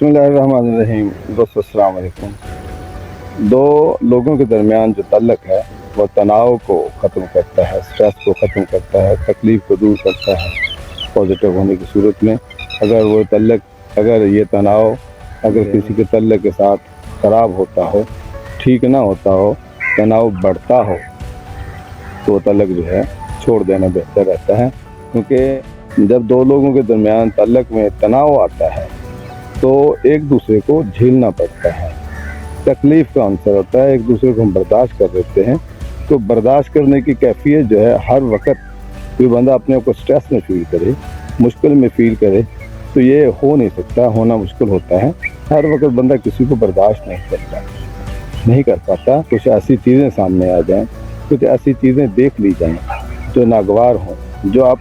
बिस्मिल्लाहिर्रहमानिर्रहीम। दोस्तों अस्सलाम वालेकुम। दो लोगों के दरमियान जो ताल्लुक़ है वो तनाव को ख़त्म करता है, स्ट्रेस को ख़त्म करता है, तकलीफ़ को दूर करता है पॉजिटिव होने की सूरत में। अगर ये तनाव अगर किसी के ताल्लुक़ के साथ ख़राब होता हो, ठीक ना होता हो, तनाव बढ़ता हो, तो वो ताल्लुक़ जो है छोड़ देना बेहतर रहता है। क्योंकि जब दो लोगों के दरमियान ताल्लुक़ में तनाव आता है तो एक दूसरे को झेलना पड़ता है, तकलीफ़ का अंसर होता है, एक दूसरे को हम बर्दाश्त कर लेते हैं। तो बर्दाश्त करने की कैफियत जो है, हर वक्त कोई बंदा अपने आप को स्ट्रेस में फ़ील करे, मुश्किल में फ़ील करे, तो ये हो नहीं सकता, होना मुश्किल होता है। हर वक्त बंदा किसी को बर्दाश्त नहीं कर पाता। कुछ ऐसी चीज़ें सामने आ जाएं, कुछ ऐसी चीज़ें देख ली जाएं जो नागवार हों, जो आप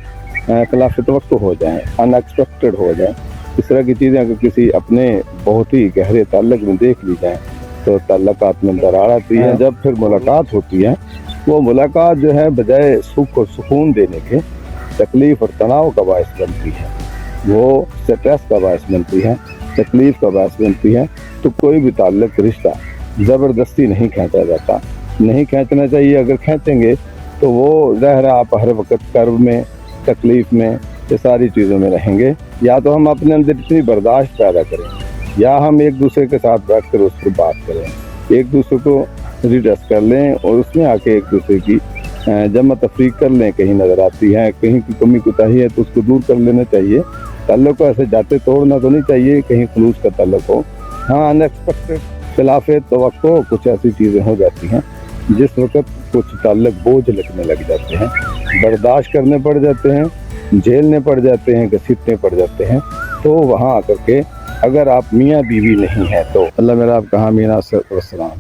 खिलाफ तवक्को हो जाएं, अनएक्सपेक्टेड हो जाएं। इस तरह की चीज़ें अगर किसी अपने बहुत ही गहरे ताल्लुक़ में देख ली जाएं तो ताल्लुक़ात में दरार आती है। जब फिर मुलाकात होती है, वो मुलाकात जो है बजाय सुख और सुकून देने के तकलीफ़ और तनाव का बायस बनती है, वो स्ट्रेस का बायस बनती है, तकलीफ़ का बायस बनती है। तो कोई भी ताल्लुक़, रिश्ता ज़बरदस्ती नहीं खींचा जाता, नहीं खींचना चाहिए। अगर खींचेंगे तो वो ज़ाहिर आप हर वक्त कर्ब में, तकलीफ़ में, ये सारी चीज़ों में रहेंगे। या तो हम अपने अंदर इतनी बर्दाश्त पैदा करें, या हम एक दूसरे के साथ बैठ कर उस पर बात करें, एक दूसरे को रिड्रेस कर लें और उसमें आके एक दूसरे की जमा तफरीक कर लें। कहीं नज़र आती है, कहीं की कमी कोताही है तो उसको दूर कर लेना चाहिए। ताल्लुक़ को ऐसे जाते तोड़ना तो नहीं चाहिए, कहीं खलूस का ताल्लुक़ हो। हाँ, अनएक्सपेक्टेड खिलाफ तवक्को कुछ ऐसी चीज़ें हो जाती हैं जिस वक्त कुछ ताल्लुक़ बोझ लगने लग जाते हैं, बर्दाश्त करने पड़ जाते हैं, झेलने पड़ जाते हैं, घसीटने पड़ जाते हैं। तो वहाँ आकर के अगर आप मियाँ बीवी नहीं हैं तो अल्लाह मेरा आपका हामीना अस्सलाम।